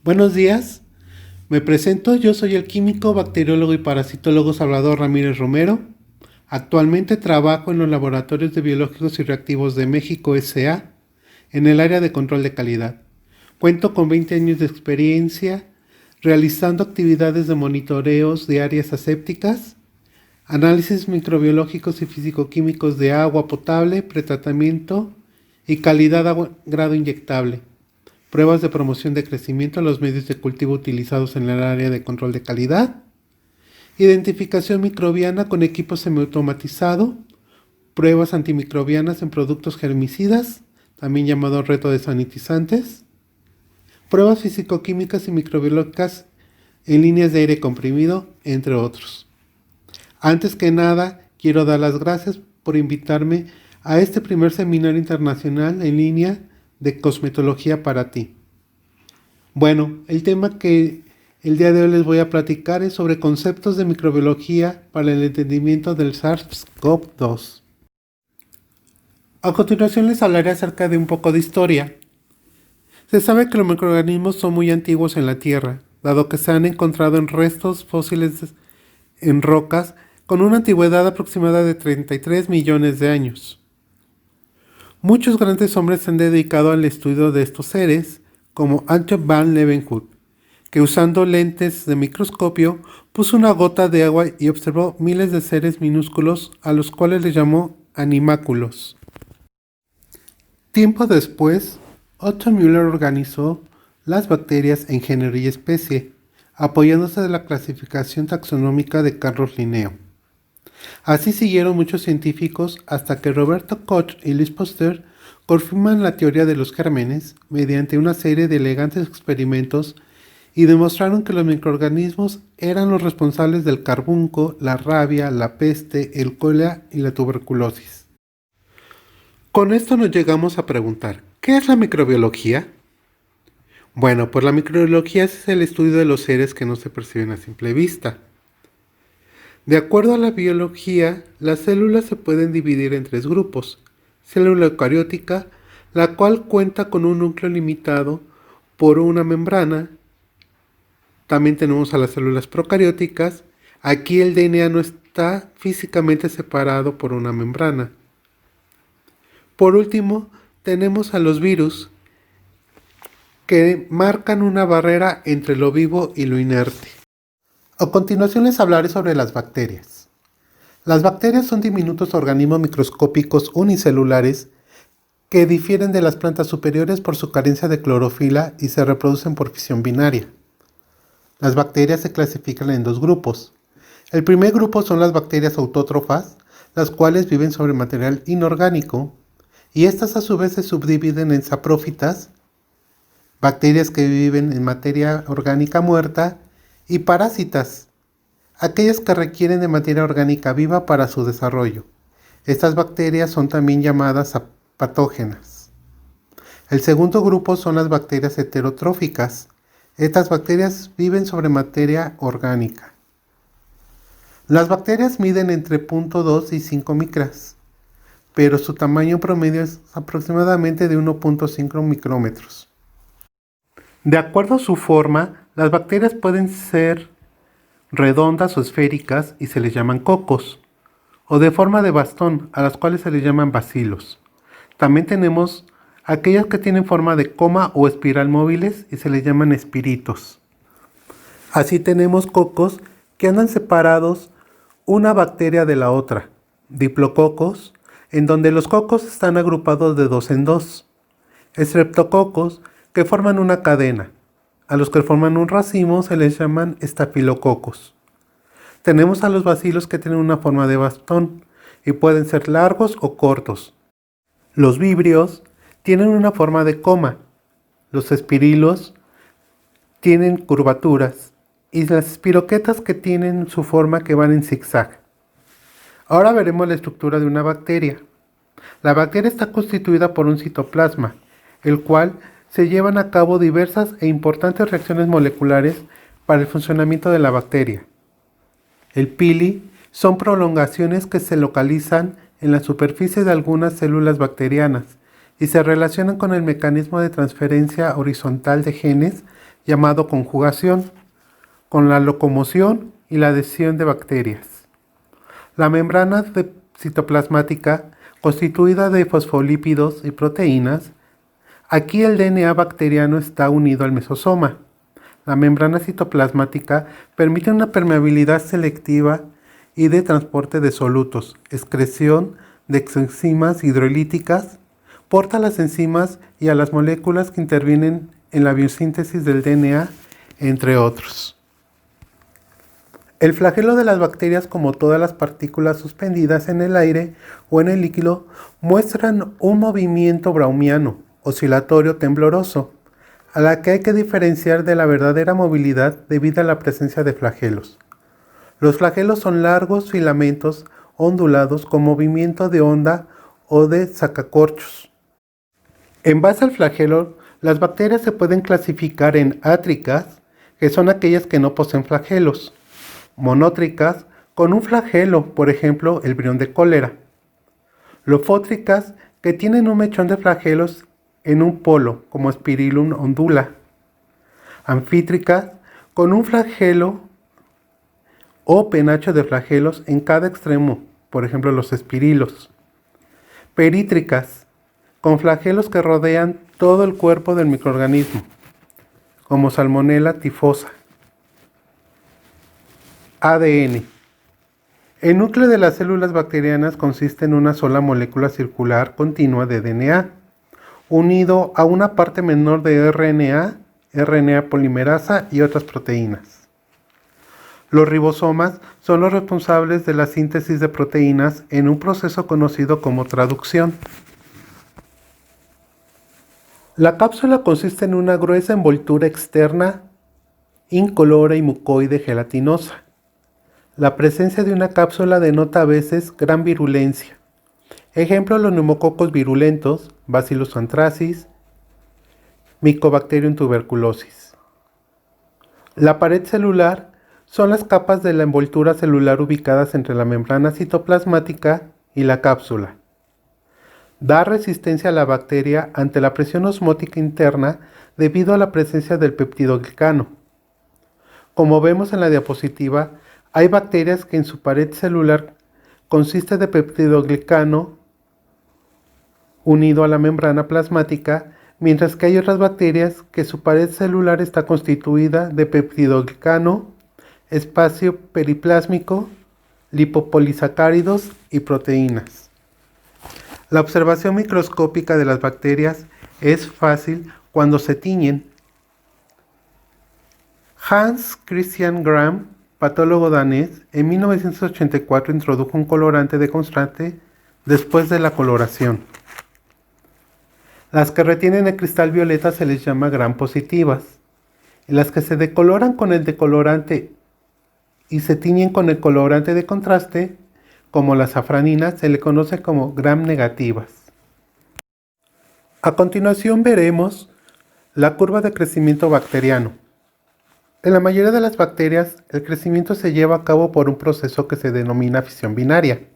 Buenos días, me presento, yo soy el químico, bacteriólogo y parasitólogo Salvador Ramírez Romero. Actualmente trabajo en los laboratorios de biológicos y reactivos de México S.A. en el área de control de calidad. Cuento con 20 años de experiencia realizando actividades de monitoreos de áreas asépticas, análisis microbiológicos y físico-químicos de agua potable, pretratamiento y calidad agua grado inyectable. Pruebas de promoción de crecimiento en los medios de cultivo utilizados en el área de control de calidad, identificación microbiana con equipo semiautomatizado, pruebas antimicrobianas en productos germicidas, también llamado reto de sanitizantes, pruebas físico-químicas y microbiológicas en líneas de aire comprimido, entre otros. Antes que nada, quiero dar las gracias por invitarme a este primer seminario internacional en línea de cosmetología para ti. Bueno, el tema que el día de hoy les voy a platicar es sobre conceptos de microbiología para el entendimiento del SARS-CoV-2. A continuación les hablaré acerca de un poco de historia. Se sabe que los microorganismos son muy antiguos en la Tierra, dado que se han encontrado en restos fósiles en rocas con una antigüedad aproximada de 33 millones de años. Muchos grandes hombres se han dedicado al estudio de estos seres, como Antje van Leeuwenhoek, que usando lentes de microscopio puso una gota de agua y observó miles de seres minúsculos a los cuales le llamó animáculos. Tiempo después, Otto Müller organizó las bacterias en género y especie, apoyándose de la clasificación taxonómica de Carlos Linneo. Así siguieron muchos científicos hasta que Roberto Koch y Louis Pasteur confirman la teoría de los gérmenes mediante una serie de elegantes experimentos y demostraron que los microorganismos eran los responsables del carbunco, la rabia, la peste, el cólera y la tuberculosis. Con esto nos llegamos a preguntar, ¿qué es la microbiología? Bueno, pues la microbiología es el estudio de los seres que no se perciben a simple vista. De acuerdo a la biología, las células se pueden dividir en tres grupos. Célula eucariótica, la cual cuenta con un núcleo limitado por una membrana. También tenemos a las células procarióticas. Aquí el DNA no está físicamente separado por una membrana. Por último, tenemos a los virus, que marcan una barrera entre lo vivo y lo inerte. A continuación les hablaré sobre las bacterias. Las bacterias son diminutos organismos microscópicos unicelulares que difieren de las plantas superiores por su carencia de clorofila y se reproducen por fisión binaria. Las bacterias se clasifican en dos grupos. El primer grupo son las bacterias autótrofas, las cuales viven sobre material inorgánico, y estas a su vez se subdividen en saprófitas, bacterias que viven en materia orgánica muerta, y parásitas, aquellas que requieren de materia orgánica viva para su desarrollo. Estas bacterias son también llamadas patógenas. El segundo grupo son las bacterias heterotróficas. Estas bacterias viven sobre materia orgánica. Las bacterias miden entre 0.2 y 5 micras, pero su tamaño promedio es aproximadamente de 1.5 micrómetros. De acuerdo a su forma, las bacterias pueden ser redondas o esféricas y se les llaman cocos, o de forma de bastón, a las cuales se les llaman bacilos. También tenemos aquellas que tienen forma de coma o espiral móviles y se les llaman espiritos. Así tenemos cocos que andan separados una bacteria de la otra, diplococos, en donde los cocos están agrupados de dos en dos, estreptococos que forman una cadena. A los que forman un racimo se les llaman estafilococos. Tenemos a los bacilos que tienen una forma de bastón y pueden ser largos o cortos. Los vibrios tienen una forma de coma. Los espirilos tienen curvaturas y las espiroquetas que tienen su forma que van en zigzag. Ahora veremos la estructura de una bacteria. La bacteria está constituida por un citoplasma, el cual se llevan a cabo diversas e importantes reacciones moleculares para el funcionamiento de la bacteria. El pili son prolongaciones que se localizan en la superficie de algunas células bacterianas y se relacionan con el mecanismo de transferencia horizontal de genes llamado conjugación, con la locomoción y la adhesión de bacterias. La membrana citoplasmática, constituida de fosfolípidos y proteínas, aquí el DNA bacteriano está unido al mesosoma. La membrana citoplasmática permite una permeabilidad selectiva y de transporte de solutos, excreción de enzimas hidrolíticas, porta a las enzimas y a las moléculas que intervienen en la biosíntesis del DNA, entre otros. El flagelo de las bacterias, como todas las partículas suspendidas en el aire o en el líquido, muestran un movimiento browniano, oscilatorio tembloroso, a la que hay que diferenciar de la verdadera movilidad debido a la presencia de flagelos. Los flagelos son largos filamentos ondulados con movimiento de onda o de sacacorchos. En base al flagelo, las bacterias se pueden clasificar en átricas, que son aquellas que no poseen flagelos, monótricas, con un flagelo, por ejemplo, el brión de cólera, lofótricas, que tienen un mechón de flagelos en un polo, como Spirillum ondula, anfítricas, con un flagelo o penacho de flagelos en cada extremo, por ejemplo los espirilos, perítricas, con flagelos que rodean todo el cuerpo del microorganismo, como Salmonella tifosa. ADN. El núcleo de las células bacterianas consiste en una sola molécula circular continua de DNA, unido a una parte menor de RNA, RNA polimerasa y otras proteínas. Los ribosomas son los responsables de la síntesis de proteínas en un proceso conocido como traducción. La cápsula consiste en una gruesa envoltura externa, incolora y mucoide gelatinosa. La presencia de una cápsula denota a veces gran virulencia. Ejemplo, los neumococos virulentos, Bacillus anthracis, Mycobacterium tuberculosis. La pared celular son las capas de la envoltura celular ubicadas entre la membrana citoplasmática y la cápsula. Da resistencia a la bacteria ante la presión osmótica interna debido a la presencia del peptidoglicano. Como vemos en la diapositiva, hay bacterias que en su pared celular consiste de peptidoglicano unido a la membrana plasmática, mientras que hay otras bacterias que su pared celular está constituida de peptidoglicano, espacio periplásmico, lipopolisacáridos y proteínas. La observación microscópica de las bacterias es fácil cuando se tiñen. Hans Christian Gram, patólogo danés, en 1984 introdujo un colorante de contraste después de la coloración. Las que retienen el cristal violeta se les llama gram positivas, y las que se decoloran con el decolorante y se tiñen con el colorante de contraste, como la safranina, se le conoce como gram negativas. A continuación veremos la curva de crecimiento bacteriano. En la mayoría de las bacterias, el crecimiento se lleva a cabo por un proceso que se denomina fisión binaria,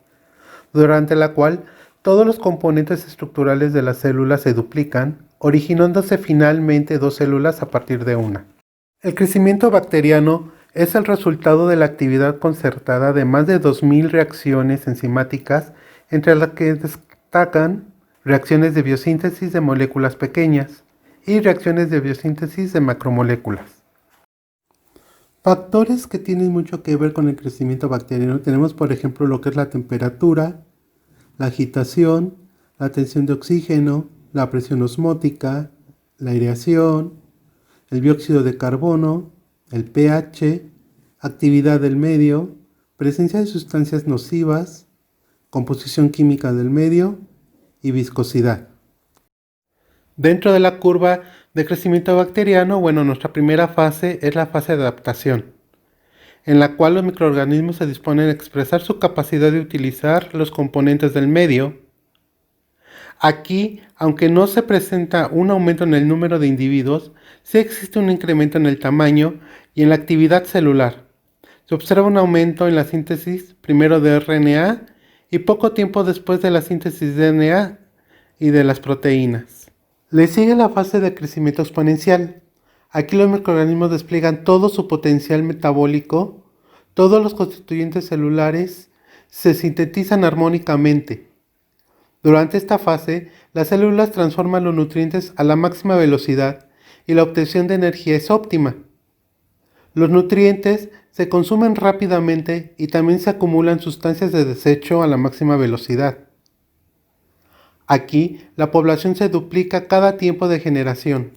durante la cual todos los componentes estructurales de las células se duplican, originándose finalmente dos células a partir de una. El crecimiento bacteriano es el resultado de la actividad concertada de más de 2000 reacciones enzimáticas, entre las que destacan reacciones de biosíntesis de moléculas pequeñas y reacciones de biosíntesis de macromoléculas. Factores que tienen mucho que ver con el crecimiento bacteriano tenemos, por ejemplo, lo que es la temperatura, la agitación, la tensión de oxígeno, la presión osmótica, la aireación, el dióxido de carbono, el pH, actividad del medio, presencia de sustancias nocivas, composición química del medio y viscosidad. Dentro de la curva de crecimiento bacteriano, nuestra primera fase es la fase de adaptación, en la cual los microorganismos se disponen a expresar su capacidad de utilizar los componentes del medio. Aquí, aunque no se presenta un aumento en el número de individuos, sí existe un incremento en el tamaño y en la actividad celular. Se observa un aumento en la síntesis primero de RNA y poco tiempo después de la síntesis de DNA y de las proteínas. Le sigue la fase de crecimiento exponencial. Aquí los microorganismos despliegan todo su potencial metabólico, todos los constituyentes celulares se sintetizan armónicamente. Durante esta fase, las células transforman los nutrientes a la máxima velocidad y la obtención de energía es óptima. Los nutrientes se consumen rápidamente y también se acumulan sustancias de desecho a la máxima velocidad. Aquí, la población se duplica cada tiempo de generación.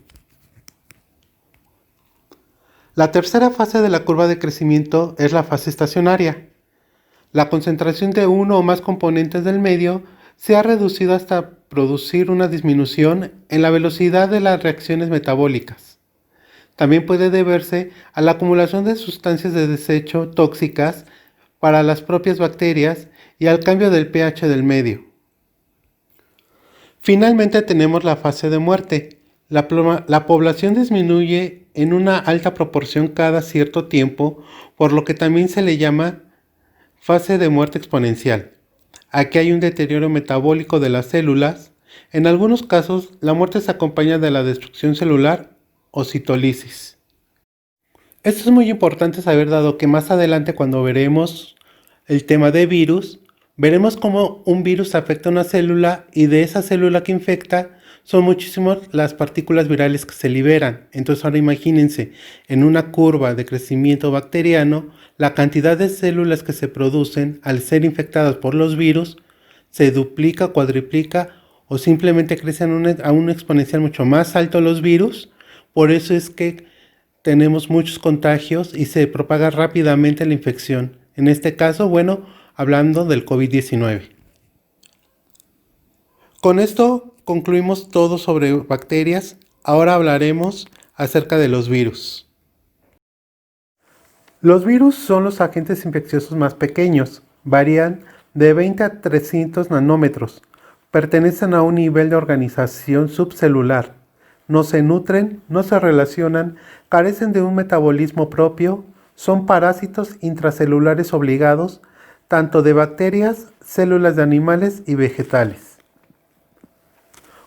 La tercera fase de la curva de crecimiento es la fase estacionaria. La concentración de uno o más componentes del medio se ha reducido hasta producir una disminución en la velocidad de las reacciones metabólicas. También puede deberse a la acumulación de sustancias de desecho tóxicas para las propias bacterias y al cambio del pH del medio. Finalmente tenemos la fase de muerte. La población disminuye en una alta proporción cada cierto tiempo, por lo que también se le llama fase de muerte exponencial. Aquí hay un deterioro metabólico de las células. En algunos casos, la muerte se acompaña de la destrucción celular o citólisis. Esto es muy importante saber, dado que más adelante, cuando veremos el tema de virus, veremos cómo un virus afecta a una célula y de esa célula que infecta son muchísimas las partículas virales que se liberan. Entonces ahora imagínense, en una curva de crecimiento bacteriano, la cantidad de células que se producen al ser infectadas por los virus se duplica, cuadriplica o simplemente crecen a un exponencial mucho más alto los virus. Por eso es que tenemos muchos contagios y se propaga rápidamente la infección. En este caso, hablando del COVID-19. Con esto concluimos todo sobre bacterias. Ahora hablaremos acerca de los virus. Los virus son los agentes infecciosos más pequeños. Varían de 20 a 300 nanómetros. Pertenecen a un nivel de organización subcelular. No se nutren, no se relacionan, carecen de un metabolismo propio, son parásitos intracelulares obligados, tanto de bacterias, células de animales y vegetales.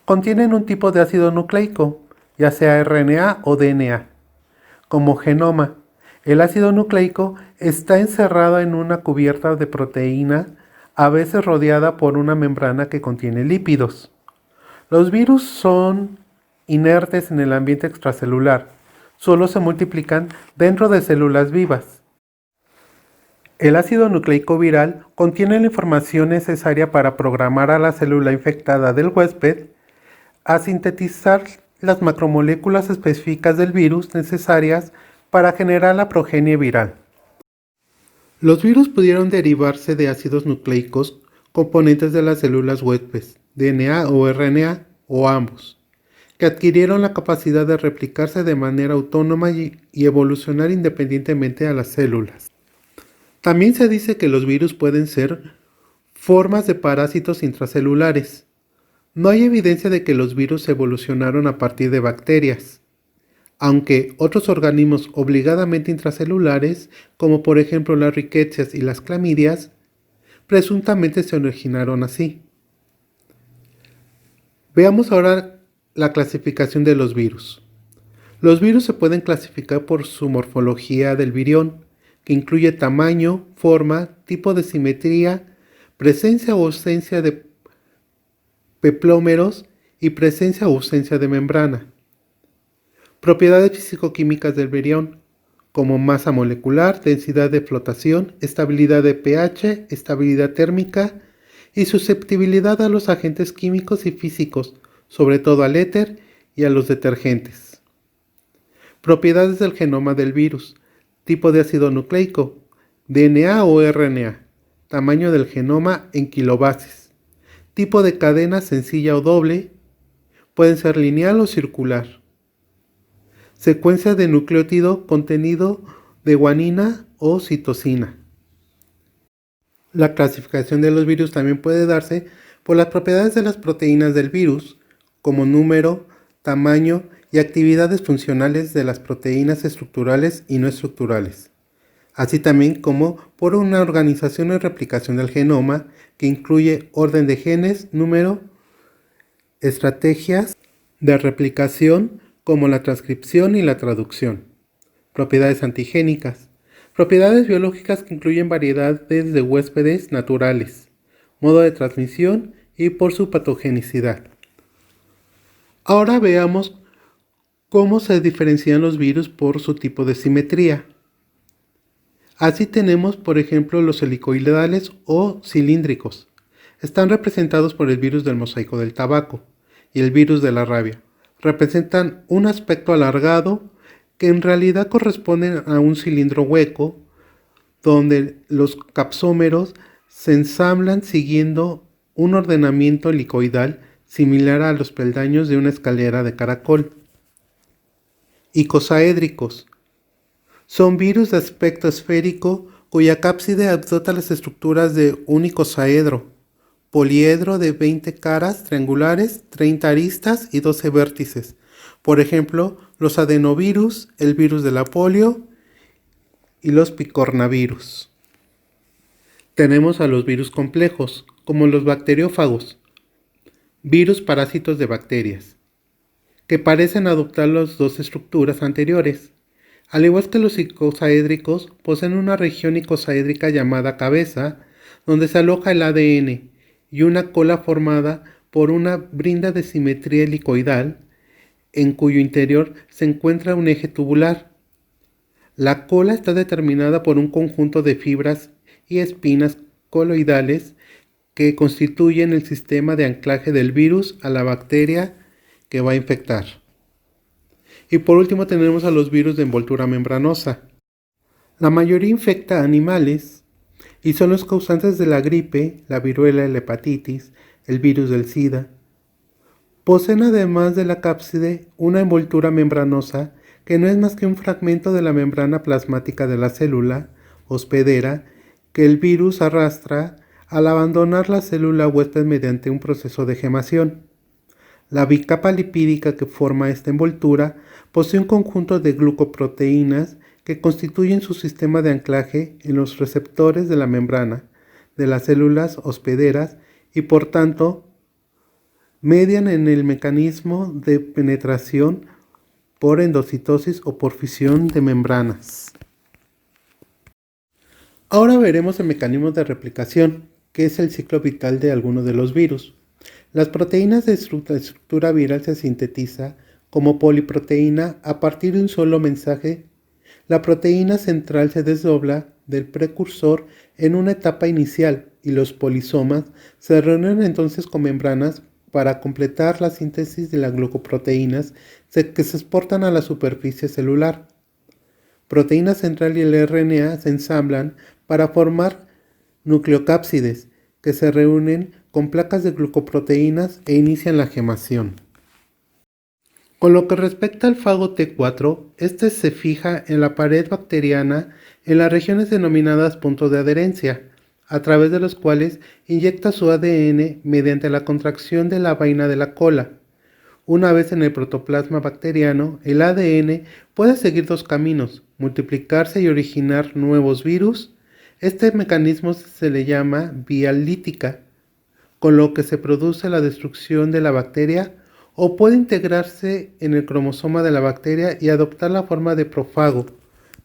Contienen un tipo de ácido nucleico, ya sea RNA o DNA, como genoma. El ácido nucleico está encerrado en una cubierta de proteína, a veces rodeada por una membrana que contiene lípidos. Los virus son inertes en el ambiente extracelular, solo se multiplican dentro de células vivas. El ácido nucleico viral contiene la información necesaria para programar a la célula infectada del huésped a sintetizar las macromoléculas específicas del virus necesarias para generar la progenie viral. Los virus pudieron derivarse de ácidos nucleicos, componentes de las células huéspedes, DNA o RNA, o ambos, que adquirieron la capacidad de replicarse de manera autónoma y evolucionar independientemente a las células. También se dice que los virus pueden ser formas de parásitos intracelulares. No hay evidencia de que los virus evolucionaron a partir de bacterias, aunque otros organismos obligadamente intracelulares, como por ejemplo las riquecias y las clamidias, presuntamente se originaron así. Veamos ahora la clasificación de los virus. Los virus se pueden clasificar por su morfología del virión, que incluye tamaño, forma, tipo de simetría, presencia o ausencia de peplómeros y presencia o ausencia de membrana. Propiedades físico-químicas del virión, como masa molecular, densidad de flotación, estabilidad de pH, estabilidad térmica y susceptibilidad a los agentes químicos y físicos, sobre todo al éter y a los detergentes. Propiedades del genoma del virus, tipo de ácido nucleico, DNA o RNA, tamaño del genoma en kilobases, tipo de cadena sencilla o doble, pueden ser lineal o circular. Secuencia de nucleótido, contenido de guanina o citosina. La clasificación de los virus también puede darse por las propiedades de las proteínas del virus, como número, tamaño y actividades funcionales de las proteínas estructurales y no estructurales, así también como por una organización y replicación del genoma que incluye orden de genes, número, estrategias de replicación, como la transcripción y la traducción. Propiedades antigénicas. Propiedades biológicas que incluyen variedades de huéspedes naturales, modo de transmisión y por su patogenicidad. Ahora veamos cómo se diferencian los virus por su tipo de simetría. Así tenemos, por ejemplo, los helicoidales o cilíndricos. Están representados por el virus del mosaico del tabaco y el virus de la rabia. Representan un aspecto alargado que en realidad corresponden a un cilindro hueco donde los capsómeros se ensamblan siguiendo un ordenamiento helicoidal similar a los peldaños de una escalera de caracol. Icosaédricos. Son virus de aspecto esférico cuya cápside adopta las estructuras de un icosaedro, poliedro de 20 caras triangulares, 30 aristas y 12 vértices. Por ejemplo, los adenovirus, el virus de la polio y los picornavirus. Tenemos a los virus complejos, como los bacteriófagos, virus parásitos de bacterias, que parecen adoptar las dos estructuras anteriores. Al igual que los icosaédricos, poseen una región icosaédrica llamada cabeza, donde se aloja el ADN, y una cola formada por una brinda de simetría helicoidal, en cuyo interior se encuentra un eje tubular. La cola está determinada por un conjunto de fibras y espinas coloidales que constituyen el sistema de anclaje del virus a la bacteria que va a infectar. Y por último tenemos a los virus de envoltura membranosa. La mayoría infecta a animales y son los causantes de la gripe, la viruela, la hepatitis, el virus del SIDA. Poseen además de la cápside una envoltura membranosa que no es más que un fragmento de la membrana plasmática de la célula hospedera que el virus arrastra al abandonar la célula huésped mediante un proceso de gemación. La bicapa lipídica que forma esta envoltura posee un conjunto de glucoproteínas que constituyen su sistema de anclaje en los receptores de la membrana de las células hospederas y por tanto median en el mecanismo de penetración por endocitosis o por fisión de membranas. Ahora veremos el mecanismo de replicación, que es el ciclo vital de algunos de los virus. Las proteínas de estructura viral se sintetiza como poliproteína a partir de un solo mensaje. La proteína central se desdobla del precursor en una etapa inicial y los polisomas se reúnen entonces con membranas para completar la síntesis de las glucoproteínas que se exportan a la superficie celular. Proteína central y el RNA se ensamblan para formar nucleocápsides que se reúnen con placas de glucoproteínas e inician la gemación. Con lo que respecta al fago T4, este se fija en la pared bacteriana en las regiones denominadas puntos de adherencia, a través de los cuales inyecta su ADN mediante la contracción de la vaina de la cola. Una vez en el protoplasma bacteriano, el ADN puede seguir dos caminos, multiplicarse y originar nuevos virus. Este mecanismo se le llama vía lítica, con lo que se produce la destrucción de la bacteria, o puede integrarse en el cromosoma de la bacteria y adoptar la forma de profago,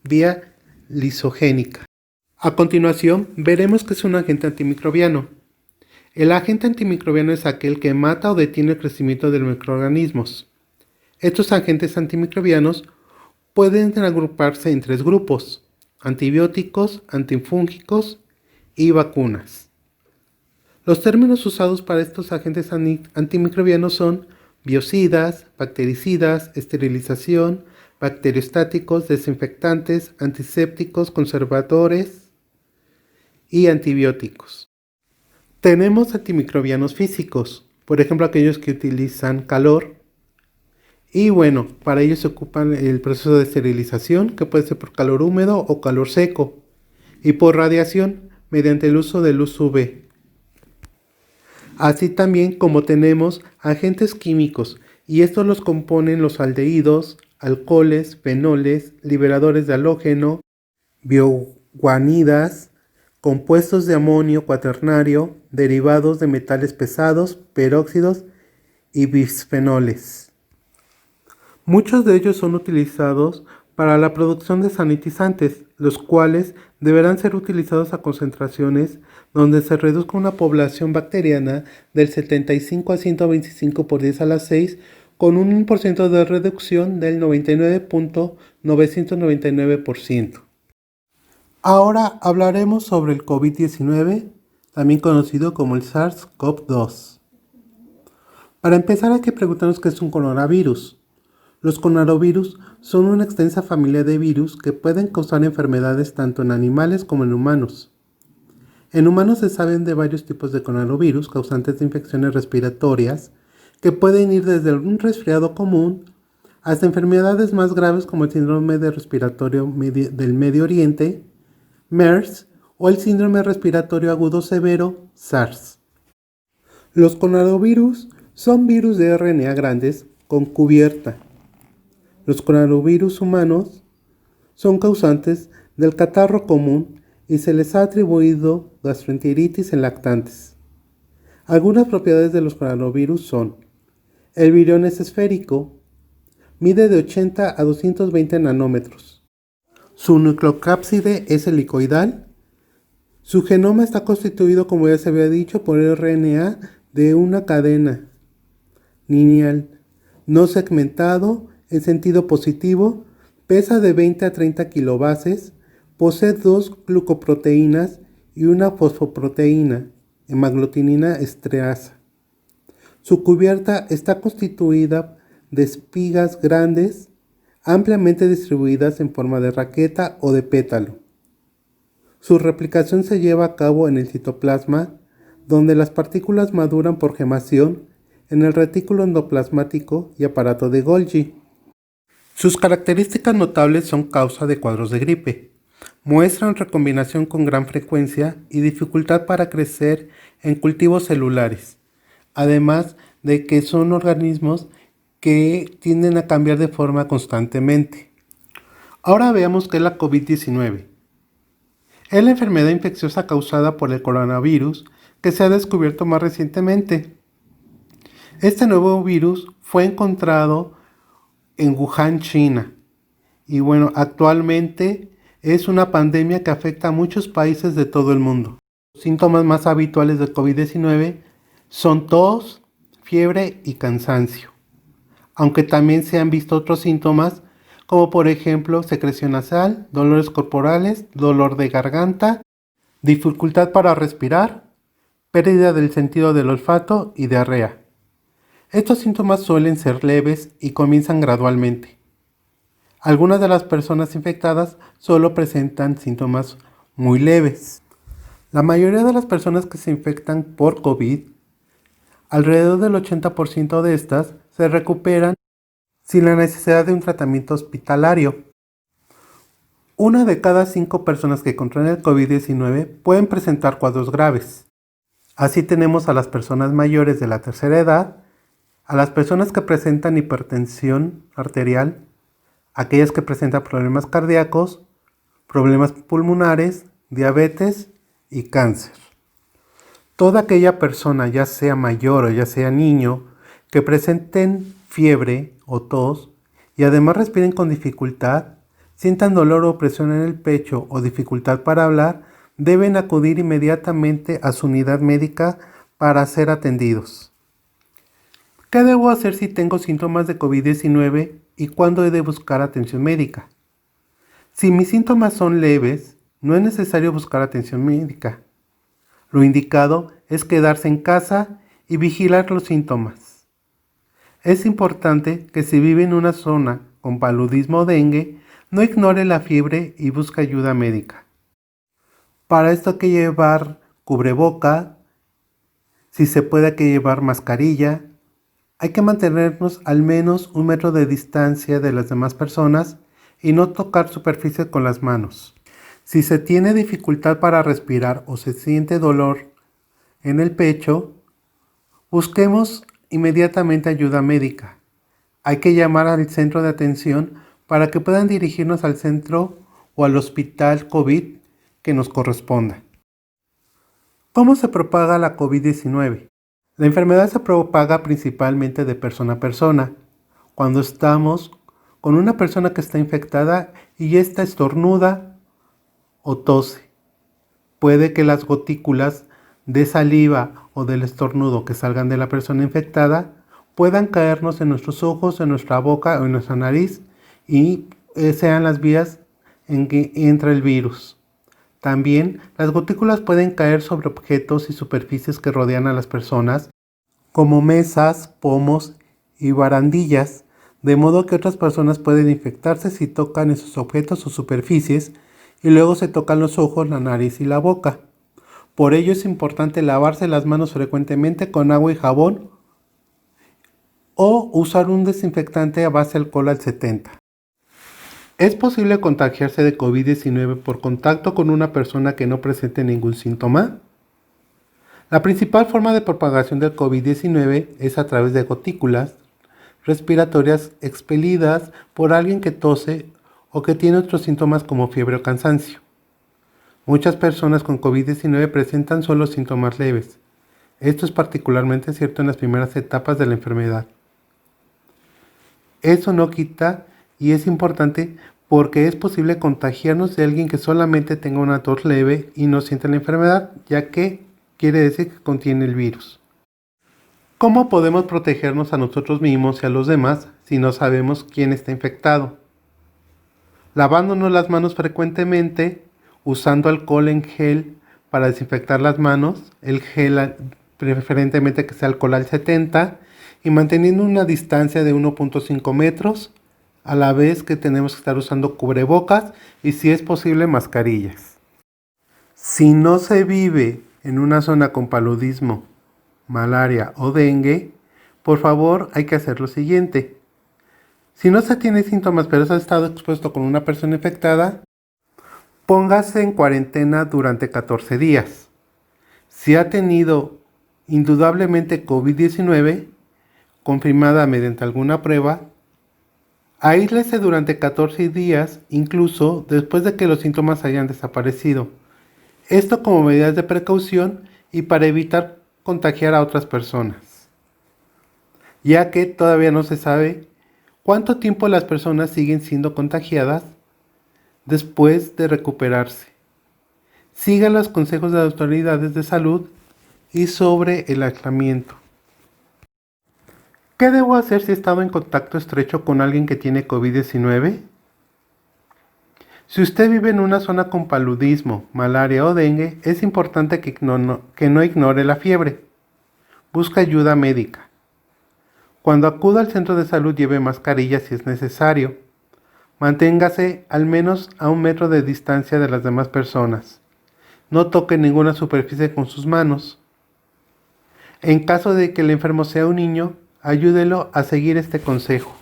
vía lisogénica. A continuación, veremos qué es un agente antimicrobiano. El agente antimicrobiano es aquel que mata o detiene el crecimiento de los microorganismos. Estos agentes antimicrobianos pueden agruparse en tres grupos: antibióticos, antifúngicos y vacunas. Los términos usados para estos agentes antimicrobianos son biocidas, bactericidas, esterilización, bacteriostáticos, desinfectantes, antisépticos, conservadores y antibióticos. Tenemos antimicrobianos físicos, por ejemplo aquellos que utilizan calor. Y bueno, para ello se ocupan el proceso de esterilización, que puede ser por calor húmedo o calor seco, y por radiación mediante el uso de luz UV. Así también como tenemos agentes químicos, y estos los componen los aldehídos, alcoholes, fenoles, liberadores de halógeno, bioguanidas, compuestos de amonio cuaternario, derivados de metales pesados, peróxidos y bisfenoles. Muchos de ellos son utilizados para la producción de sanitizantes, los cuales deberán ser utilizados a concentraciones donde se reduzca una población bacteriana del 75 a 125 por 10 a la 6 con un porcentaje de reducción del 99.999%. Ahora hablaremos sobre el COVID-19, también conocido como el SARS-CoV-2. Para empezar hay que preguntarnos qué es un coronavirus. Los coronavirus son una extensa familia de virus que pueden causar enfermedades tanto en animales como en humanos. En humanos se saben de varios tipos de coronavirus causantes de infecciones respiratorias que pueden ir desde un resfriado común hasta enfermedades más graves como el síndrome respiratorio del Medio Oriente, MERS, o el síndrome respiratorio agudo severo, SARS. Los coronavirus son virus de RNA grandes con cubierta. Los coronavirus humanos son causantes del catarro común y se les ha atribuido gastroenteritis en lactantes. Algunas propiedades de los coronavirus son: el virión es esférico, mide de 80 a 220 nanómetros. Su nucleocápside es helicoidal. Su genoma está constituido, como ya se había dicho, por RNA de una cadena lineal, no segmentado en sentido positivo, pesa de 20 a 30 kilobases, posee 2 glucoproteínas y una fosfoproteína, hemaglutinina estreasa. Su cubierta está constituida de espigas grandes, ampliamente distribuidas en forma de raqueta o de pétalo. Su replicación se lleva a cabo en el citoplasma, donde las partículas maduran por gemación en el retículo endoplasmático y aparato de Golgi. Sus características notables son causa de cuadros de gripe. Muestran recombinación con gran frecuencia y dificultad para crecer en cultivos celulares, además de que son organismos que tienden a cambiar de forma constantemente. Ahora veamos qué es la COVID-19. Es la enfermedad infecciosa causada por el coronavirus que se ha descubierto más recientemente. Este nuevo virus fue encontrado en Wuhan, China. Y actualmente es una pandemia que afecta a muchos países de todo el mundo. Los síntomas más habituales del COVID-19 son tos, fiebre y cansancio. Aunque también se han visto otros síntomas, como por ejemplo secreción nasal, dolores corporales, dolor de garganta, dificultad para respirar, pérdida del sentido del olfato y diarrea. Estos síntomas suelen ser leves y comienzan gradualmente. Algunas de las personas infectadas solo presentan síntomas muy leves. La mayoría de las personas que se infectan por COVID, alrededor del 80% de estas, se recuperan sin la necesidad de un tratamiento hospitalario. Una de cada 5 personas que contraen el COVID-19 pueden presentar cuadros graves. Así tenemos a las personas mayores de la tercera edad, a las personas que presentan hipertensión arterial, aquellas que presentan problemas cardíacos, problemas pulmonares, diabetes y cáncer. Toda aquella persona, ya sea mayor o ya sea niño, que presenten fiebre o tos y además respiren con dificultad, sientan dolor o presión en el pecho o dificultad para hablar, deben acudir inmediatamente a su unidad médica para ser atendidos. ¿Qué debo hacer si tengo síntomas de COVID-19 y cuándo he de buscar atención médica? Si mis síntomas son leves, no es necesario buscar atención médica. Lo indicado es quedarse en casa y vigilar los síntomas. Es importante que si vive en una zona con paludismo o dengue, no ignore la fiebre y busque ayuda médica. Para esto hay que llevar cubreboca, si se puede hay que llevar mascarilla. Hay que mantenernos al menos 1 metro de distancia de las demás personas y no tocar superficie con las manos. Si se tiene dificultad para respirar o se siente dolor en el pecho, busquemos inmediatamente ayuda médica. Hay que llamar al centro de atención para que puedan dirigirnos al centro o al hospital COVID que nos corresponda. ¿Cómo se propaga la COVID-19? La enfermedad se propaga principalmente de persona a persona, cuando estamos con una persona que está infectada y ésta estornuda o tose. Puede que las gotículas de saliva o del estornudo que salgan de la persona infectada puedan caernos en nuestros ojos, en nuestra boca o en nuestra nariz y sean las vías en que entra el virus. También las gotículas pueden caer sobre objetos y superficies que rodean a las personas, como mesas, pomos y barandillas, de modo que otras personas pueden infectarse si tocan esos objetos o superficies y luego se tocan los ojos, la nariz y la boca. Por ello es importante lavarse las manos frecuentemente con agua y jabón o usar un desinfectante a base de alcohol al 70. ¿Es posible contagiarse de COVID-19 por contacto con una persona que no presente ningún síntoma? La principal forma de propagación del COVID-19 es a través de gotículas respiratorias expelidas por alguien que tose o que tiene otros síntomas como fiebre o cansancio. Muchas personas con COVID-19 presentan solo síntomas leves. Esto es particularmente cierto en las primeras etapas de la enfermedad. Eso no quita y es importante porque es posible contagiarnos de alguien que solamente tenga una tos leve y no siente la enfermedad, ya que quiere decir que contiene el virus. ¿Cómo podemos protegernos a nosotros mismos y a los demás si no sabemos quién está infectado? Lavándonos las manos frecuentemente, usando alcohol en gel para desinfectar las manos, el gel preferentemente que sea alcohol al 70, y manteniendo una distancia de 1.5 metros, a la vez que tenemos que estar usando cubrebocas y si es posible mascarillas. Si no se vive en una zona con paludismo, malaria o dengue, por favor hay que hacer lo siguiente. Si no se tiene síntomas pero se ha estado expuesto con una persona infectada, póngase en cuarentena durante 14 días. Si ha tenido indudablemente COVID-19, confirmada mediante alguna prueba, aíslese durante 14 días, incluso después de que los síntomas hayan desaparecido. Esto como medidas de precaución y para evitar contagiar a otras personas, ya que todavía no se sabe cuánto tiempo las personas siguen siendo contagiadas después de recuperarse. Siga los consejos de las autoridades de salud y sobre el aislamiento. ¿Qué debo hacer si he estado en contacto estrecho con alguien que tiene COVID-19? Si usted vive en una zona con paludismo, malaria o dengue, es importante que no ignore la fiebre. Busque ayuda médica. Cuando acuda al centro de salud, lleve mascarilla si es necesario. Manténgase al menos a 1 metro de distancia de las demás personas. No toque ninguna superficie con sus manos. En caso de que el enfermo sea un niño, ayúdelo a seguir este consejo.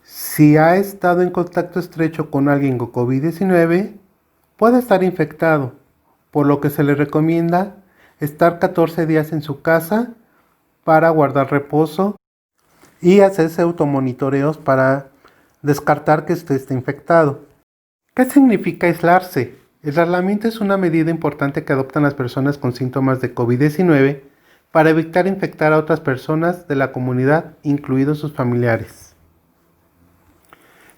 Si ha estado en contacto estrecho con alguien con COVID-19, puede estar infectado, por lo que se le recomienda estar 14 días en su casa para guardar reposo y hacerse automonitoreos para descartar que usted esté infectado. ¿Qué significa aislarse? El aislamiento es una medida importante que adoptan las personas con síntomas de COVID-19 para evitar infectar a otras personas de la comunidad, incluidos sus familiares.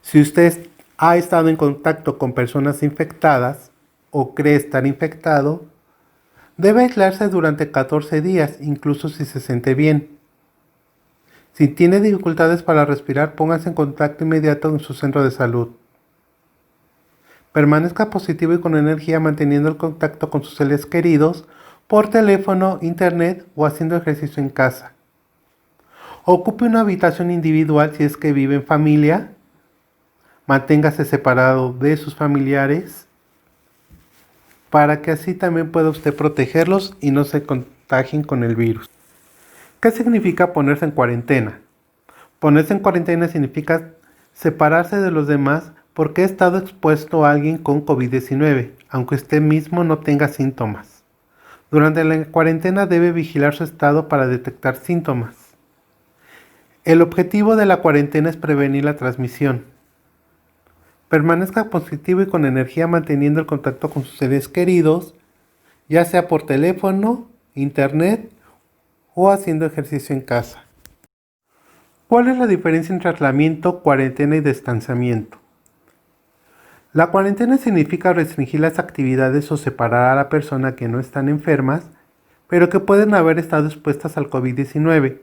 Si usted ha estado en contacto con personas infectadas o cree estar infectado, debe aislarse durante 14 días, incluso si se siente bien. Si tiene dificultades para respirar, póngase en contacto inmediato con su centro de salud. Permanezca positivo y con energía manteniendo el contacto con sus seres queridos por teléfono, internet o haciendo ejercicio en casa. Ocupe una habitación individual si es que vive en familia. Manténgase separado de sus familiares para que así también pueda usted protegerlos y no se contagien con el virus. ¿Qué significa ponerse en cuarentena? Ponerse en cuarentena significa separarse de los demás porque ha estado expuesto a alguien con COVID-19, aunque usted mismo no tenga síntomas. Durante la cuarentena debe vigilar su estado para detectar síntomas. El objetivo de la cuarentena es prevenir la transmisión. Permanezca positivo y con energía manteniendo el contacto con sus seres queridos, ya sea por teléfono, internet o haciendo ejercicio en casa. ¿Cuál es la diferencia entre aislamiento, cuarentena y distanciamiento? La cuarentena significa restringir las actividades o separar a la persona que no están enfermas, pero que pueden haber estado expuestas al COVID-19.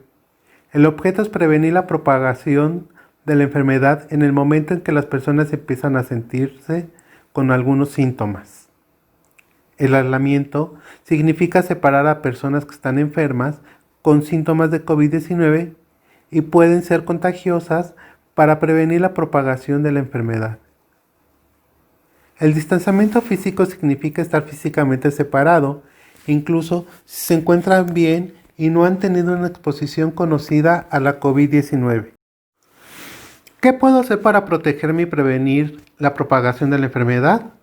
El objeto es prevenir la propagación de la enfermedad en el momento en que las personas empiezan a sentirse con algunos síntomas. El aislamiento significa separar a personas que están enfermas con síntomas de COVID-19 y pueden ser contagiosas para prevenir la propagación de la enfermedad. El distanciamiento físico significa estar físicamente separado, incluso si se encuentran bien y no han tenido una exposición conocida a la COVID-19. ¿Qué puedo hacer para protegerme y prevenir la propagación de la enfermedad?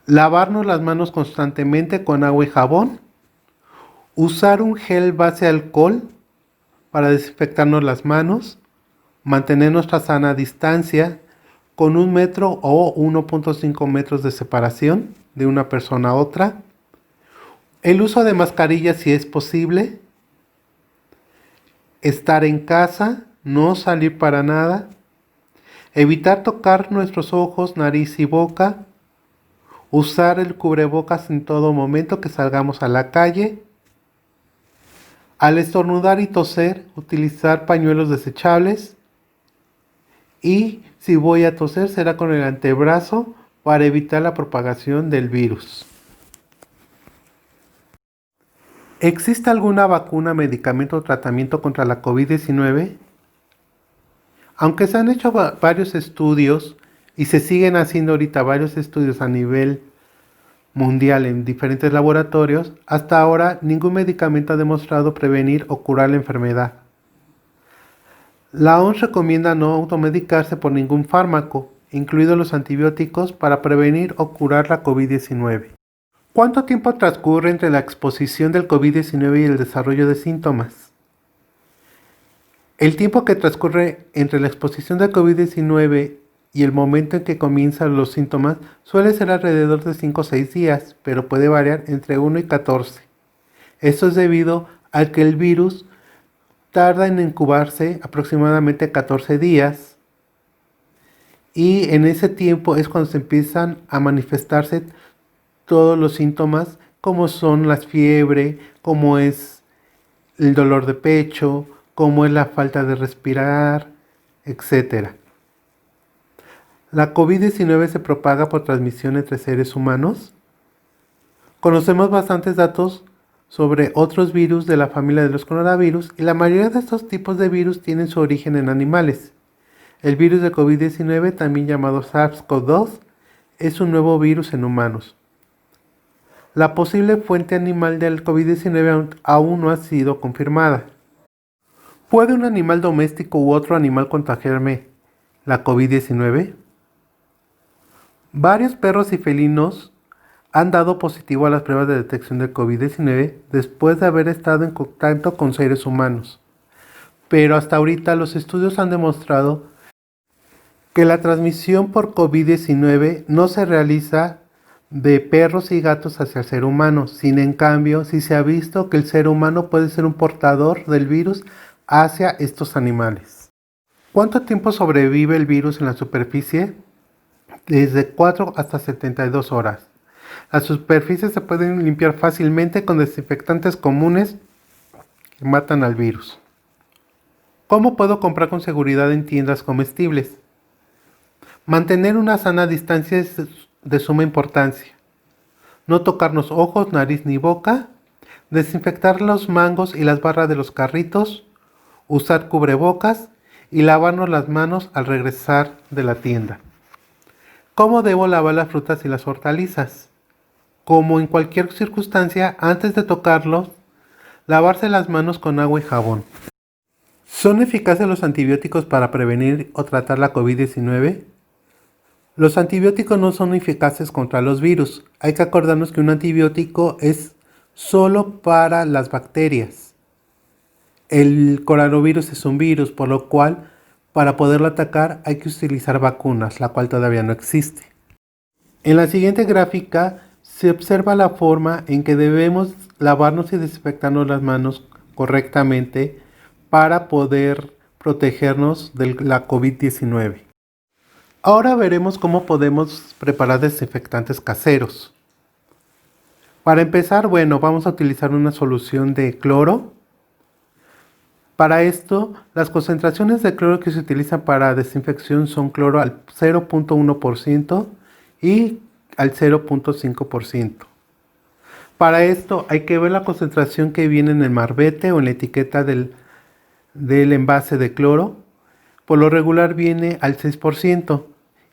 Lavarnos las manos constantemente con agua y jabón. Usar un gel base alcohol para desinfectarnos las manos. Mantener nuestra sana distancia con 1 metro o 1.5 metros de separación de una persona a otra. El uso de mascarillas si es posible. Estar en casa, no salir para nada. Evitar tocar nuestros ojos, nariz y boca. Usar el cubrebocas en todo momento que salgamos a la calle. Al estornudar y toser, utilizar pañuelos desechables. Y si voy a toser será con el antebrazo para evitar la propagación del virus. ¿Existe alguna vacuna, medicamento o tratamiento contra la COVID-19? Aunque se han hecho varios estudios y se siguen haciendo ahorita varios estudios a nivel mundial en diferentes laboratorios, hasta ahora ningún medicamento ha demostrado prevenir o curar la enfermedad. La OMS recomienda no automedicarse por ningún fármaco, incluidos los antibióticos, para prevenir o curar la COVID-19. ¿Cuánto tiempo transcurre entre la exposición del COVID-19 y el desarrollo de síntomas? El tiempo que transcurre entre la exposición del COVID-19 y el momento en que comienzan los síntomas suele ser alrededor de 5 o 6 días, pero puede variar entre 1 y 14. Esto es debido a que el virus tarda en incubarse aproximadamente 14 días y en ese tiempo es cuando se empiezan a manifestarse todos los síntomas, como son la fiebre, como es el dolor de pecho, como es la falta de respirar, etc. ¿La COVID-19 se propaga por transmisión entre seres humanos? Conocemos bastantes datos sobre otros virus de la familia de los coronavirus y la mayoría de estos tipos de virus tienen su origen en animales. El virus de COVID-19, también llamado SARS-CoV-2, es un nuevo virus en humanos. La posible fuente animal del COVID-19 aún no ha sido confirmada. ¿Puede un animal doméstico u otro animal contagiarme la COVID-19? Varios perros y felinos han dado positivo a las pruebas de detección del COVID-19 después de haber estado en contacto con seres humanos. Pero hasta ahorita los estudios han demostrado que la transmisión por COVID-19 no se realiza de perros y gatos hacia el ser humano, sin en cambio, sí se ha visto que el ser humano puede ser un portador del virus hacia estos animales. ¿Cuánto tiempo sobrevive el virus en la superficie? Desde 4 hasta 72 horas. Las superficies se pueden limpiar fácilmente con desinfectantes comunes que matan al virus. ¿Cómo puedo comprar con seguridad en tiendas comestibles? Mantener una sana distancia es de suma importancia. No tocarnos ojos, nariz ni boca. Desinfectar los mangos y las barras de los carritos. Usar cubrebocas y lavarnos las manos al regresar de la tienda. ¿Cómo debo lavar las frutas y las hortalizas? Como en cualquier circunstancia, antes de tocarlos, lavarse las manos con agua y jabón. ¿Son eficaces los antibióticos para prevenir o tratar la COVID-19? Los antibióticos no son eficaces contra los virus. Hay que acordarnos que un antibiótico es solo para las bacterias. El coronavirus es un virus, por lo cual, para poderlo atacar hay que utilizar vacunas, la cual todavía no existe. En la siguiente gráfica se observa la forma en que debemos lavarnos y desinfectarnos las manos correctamente para poder protegernos de la COVID-19. Ahora veremos cómo podemos preparar desinfectantes caseros. Para empezar, vamos a utilizar una solución de cloro. Para esto, las concentraciones de cloro que se utilizan para desinfección son cloro al 0.1% y al 0.5%. Para esto hay que ver la concentración que viene en el marbete o en la etiqueta del envase de cloro. Por lo regular viene al 6%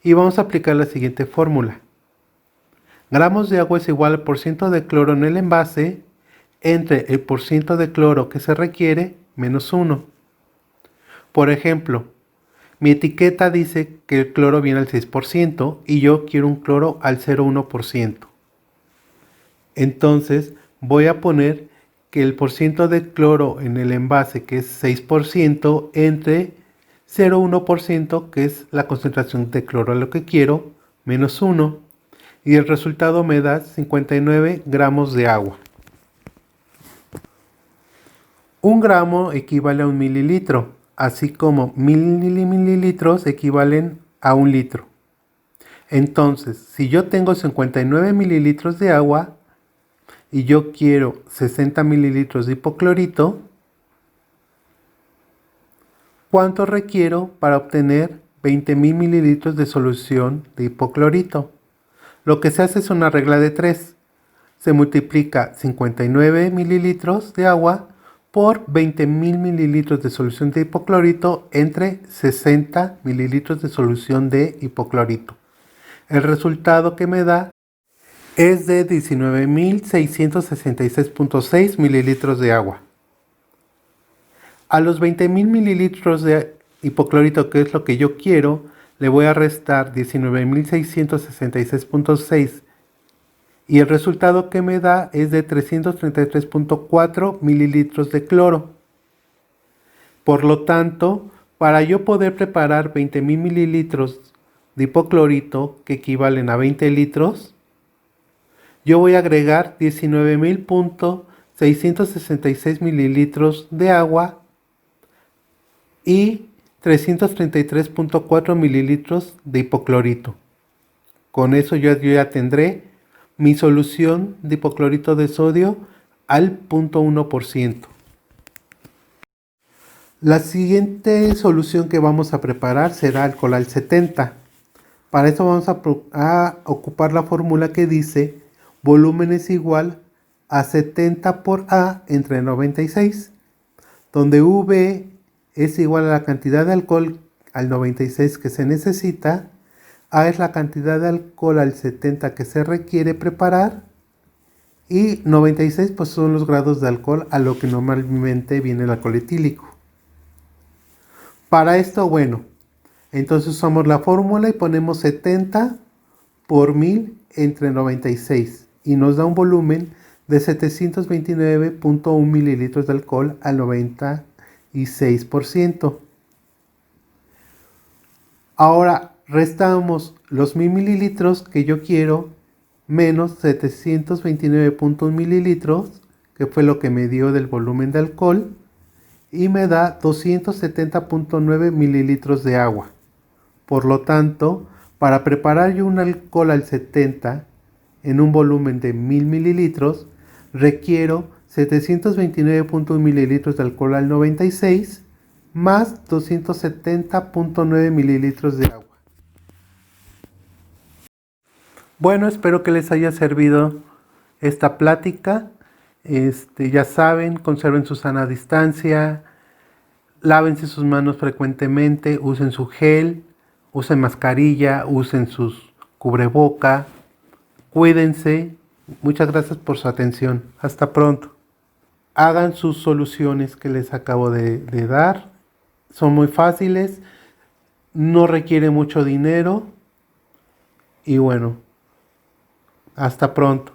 y vamos a aplicar la siguiente fórmula. Gramos de agua es igual al porciento de cloro en el envase entre el porciento de cloro que se requiere menos 1. Por ejemplo, mi etiqueta dice que el cloro viene al 6% y yo quiero un cloro al 0.1%. Entonces voy a poner que el porciento de cloro en el envase, que es 6%, entre 0.1%, que es la concentración de cloro a lo que quiero, menos 1. Y el resultado me da 59 gramos de agua. 1 gramo equivale a 1 mililitro, así como 1000 mililitros equivalen a 1 litro. Entonces, si yo tengo 59 mililitros de agua y yo quiero 60 mililitros de hipoclorito, ¿cuánto requiero para obtener 20.000 mililitros de solución de hipoclorito? Lo que se hace es una regla de 3. Se multiplica 59 mililitros de agua por 20.000 mililitros de solución de hipoclorito entre 60 mililitros de solución de hipoclorito. El resultado que me da es de 19.666.6 mililitros de agua. A los 20.000 mililitros de hipoclorito, que es lo que yo quiero, le voy a restar 19.666.6 y el resultado que me da es de 333.4 mililitros de cloro. Por lo tanto, para yo poder preparar 20.000 mililitros de hipoclorito, que equivalen a 20 litros, yo voy a agregar 19.666 mililitros de agua y 333.4 mililitros de hipoclorito. Con eso yo ya tendré mi solución de hipoclorito de sodio al 0.1%. La siguiente solución que vamos a preparar será alcohol al 70. Para eso vamos a ocupar la fórmula que dice volumen es igual a 70 por A entre 96, donde V es igual a la cantidad de alcohol al 96 que se necesita, A es la cantidad de alcohol al 70 que se requiere preparar y 96 pues son los grados de alcohol a lo que normalmente viene el alcohol etílico. Para esto, entonces usamos la fórmula y ponemos 70 por 1000 entre 96 y nos da un volumen de 729.1 mililitros de alcohol al 96%. Ahora restamos los 1000 mililitros que yo quiero menos 729.1 mililitros, que fue lo que me dio del volumen de alcohol, y me da 270.9 mililitros de agua. Por lo tanto, para preparar yo un alcohol al 70 en un volumen de 1000 mililitros, requiero 729.1 mililitros de alcohol al 96 más 270.9 mililitros de agua. Espero que les haya servido esta plática. Ya saben, conserven su sana distancia, lávense sus manos frecuentemente, usen su gel, usen mascarilla, usen sus cubreboca, cuídense. Muchas gracias por su atención. Hasta pronto. Hagan sus soluciones que les acabo de dar. Son muy fáciles, no requiere mucho dinero y hasta pronto.